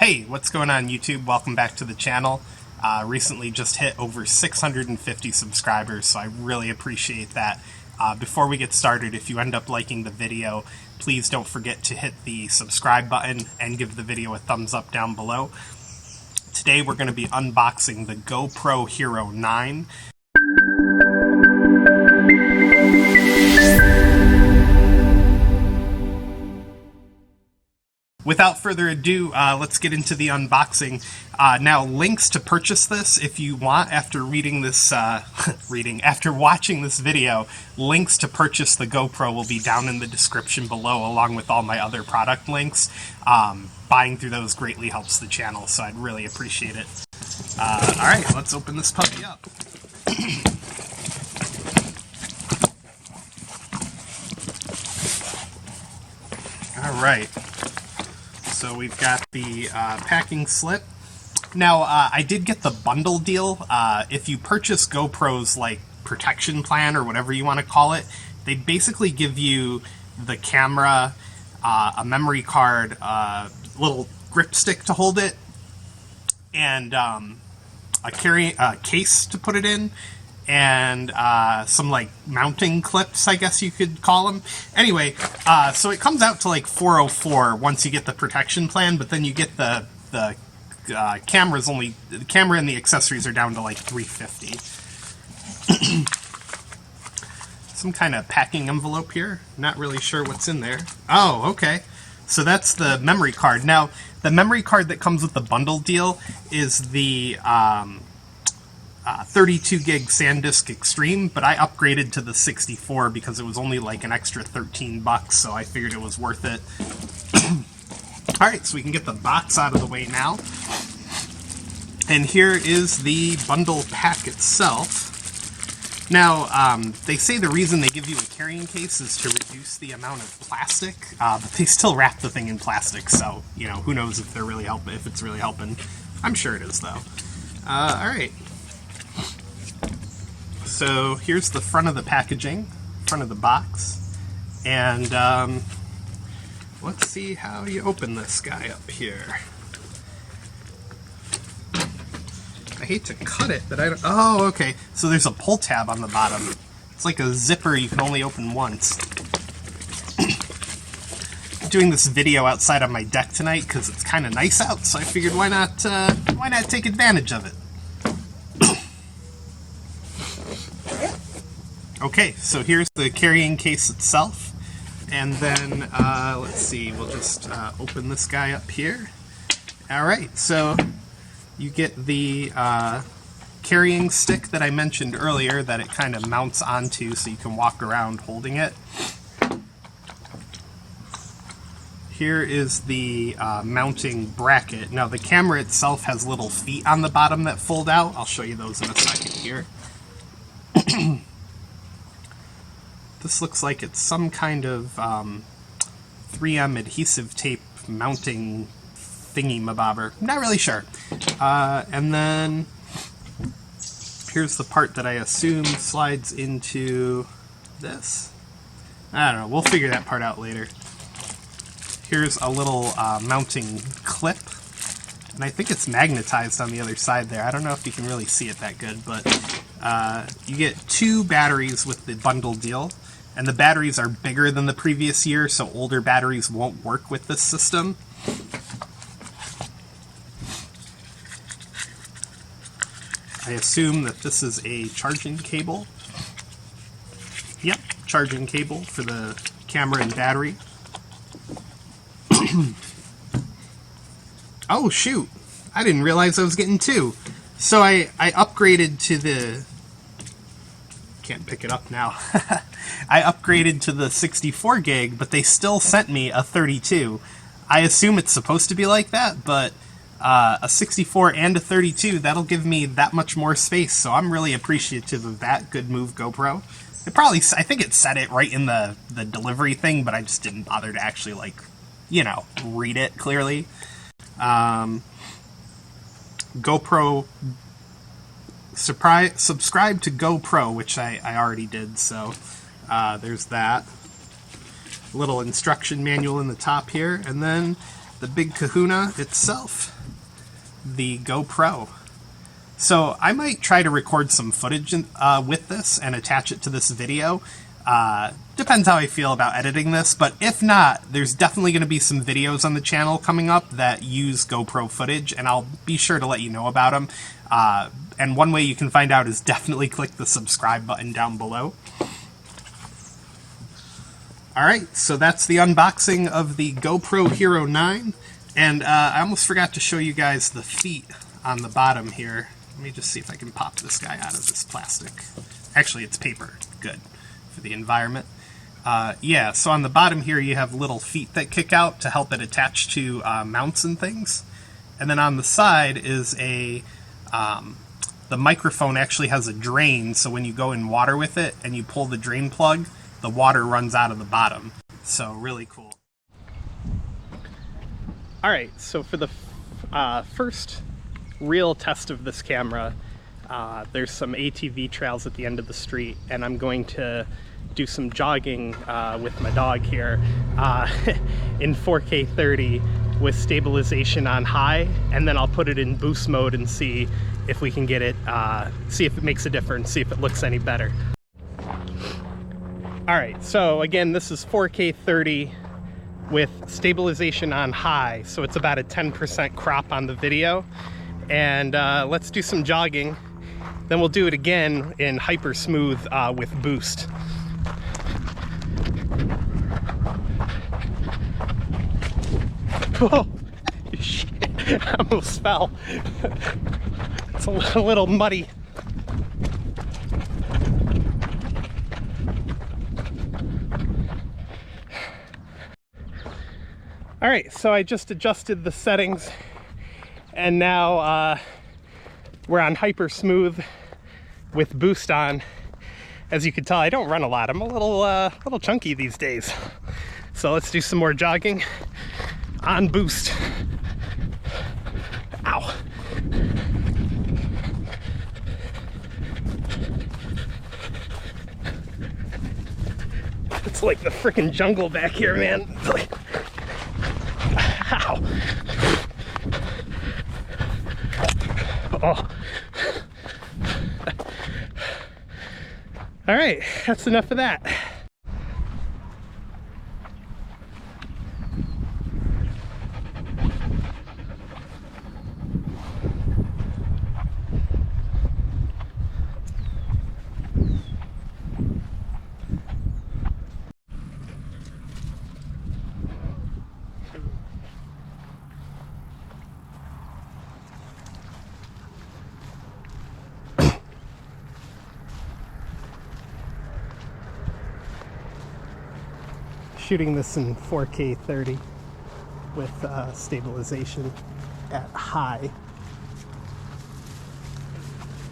Hey, what's going on YouTube? Welcome back to the channel. Recently just hit over 650 subscribers, so I really appreciate that. Before we get started, if you end up liking the video, please don't forget to hit the subscribe button and give the video a thumbs up down below. Today we're going to be unboxing the GoPro Hero 9. Without further ado, let's get into the unboxing. Now, links to purchase this, if you want, after reading this, after watching this video, links to purchase the GoPro will be down in the description below, along with all my other product links. Buying through those greatly helps the channel, so I'd really appreciate it. Alright, let's open this puppy up. Alright. So we've got the packing slip. Now, I did get the bundle deal. If you purchase GoPro's like protection plan or whatever you want to call it, they basically give you the camera, a memory card, a little grip stick to hold it, and a case to put it in, and some like mounting clips, I guess you could call them. Anyway, so it comes out to like $404 once you get the protection plan, but then you get the cameras only. The camera and the accessories are down to like $350. Some kind of packing envelope here. Not really sure what's in there. Oh, okay. So that's the memory card. Now, the memory card that comes with the bundle deal is the 32 gig SanDisk Extreme, but I upgraded to the 64 because it was only like an extra $13, so I figured it was worth it. Alright, so we can get the box out of the way now. And here is the bundle pack itself. Now, they say the reason they give you a carrying case is to reduce the amount of plastic, but they still wrap the thing in plastic, so, you know, who knows if they're really helping, if it's really helping. I'm sure it is, though. Alright. So here's the front of the packaging, front of the box, and let's see how you open this guy up here. I hate to cut it, but I don't... Oh, okay. So there's a pull tab on the bottom. It's like a zipper you can only open once. I'm doing this video outside on my deck tonight because it's kind of nice out, so I figured why not take advantage of it. Okay, so here's the carrying case itself, and then, let's see, we'll just open this guy up here. Alright, so you get the carrying stick that I mentioned earlier that it kind of mounts onto so you can walk around holding it. Here is the mounting bracket. Now, the camera itself has little feet on the bottom that fold out. I'll show you those in a second here. This looks like it's some kind of 3M adhesive tape mounting thingy-mabobber. Not really sure. And then here's the part that I assume slides into this. I don't know. We'll figure that part out later. Here's a little mounting clip. And I think it's magnetized on the other side there. I don't know if you can really see it that good, but you get 2 batteries with the bundle deal. And the batteries are bigger than the previous year, so older batteries won't work with this system. I assume that this is a charging cable. Yep, charging cable for the camera and battery. Oh, shoot. I didn't realize I was getting 2. So I upgraded to the... Can't pick it up now. I upgraded to the 64 gig, but they still sent me a 32. I assume it's supposed to be like that, but a 64 and a 32, that'll give me that much more space, so I'm really appreciative of that. Good move, GoPro. It probably, I think it said it right in the delivery thing, but I just didn't bother to actually, like, you know, read it clearly. GoPro... subscribe to GoPro, which I already did, so there's that. Little instruction manual in the top here, and then the big kahuna itself, the GoPro. So I might try to record some footage with this and attach it to this video. Depends how I feel about editing this, but if not, there's definitely going to be some videos on the channel coming up that use GoPro footage, and I'll be sure to let you know about them. And one way you can find out is definitely click the subscribe button down below. Alright, so that's the unboxing of the GoPro Hero 9, and I almost forgot to show you guys the feet on the bottom here. Let me just see if I can pop this guy out of this plastic. Actually, it's paper. Good. For the environment. Yeah, so on the bottom here you have little feet that kick out to help it attach to mounts and things. And then on the side is a... the microphone actually has a drain, so when you go in water with it and you pull the drain plug, the water runs out of the bottom. So really cool. Alright, so for the first real test of this camera, there's some ATV trails at the end of the street, and I'm going to do some jogging with my dog here in 4K 30 with stabilization on high, and then I'll put it in boost mode and see if we can get it, see if it makes a difference, see if it looks any better. Alright, so again, this is 4K 30 with stabilization on high, so it's about a 10% crop on the video. And let's do some jogging. Then we'll do it again in hyper smooth with boost. Oh, shit, I almost fell. It's a little muddy. All right, so I just adjusted the settings, and now we're on hyper smooth with boost on. As you can tell, I don't run a lot. I'm a little chunky these days. So let's do some more jogging on boost. Ow. It's like the frickin' jungle back here, man. It's like, ow. Oh. All right, that's enough of that. Shooting this in 4K 30 with stabilization at high.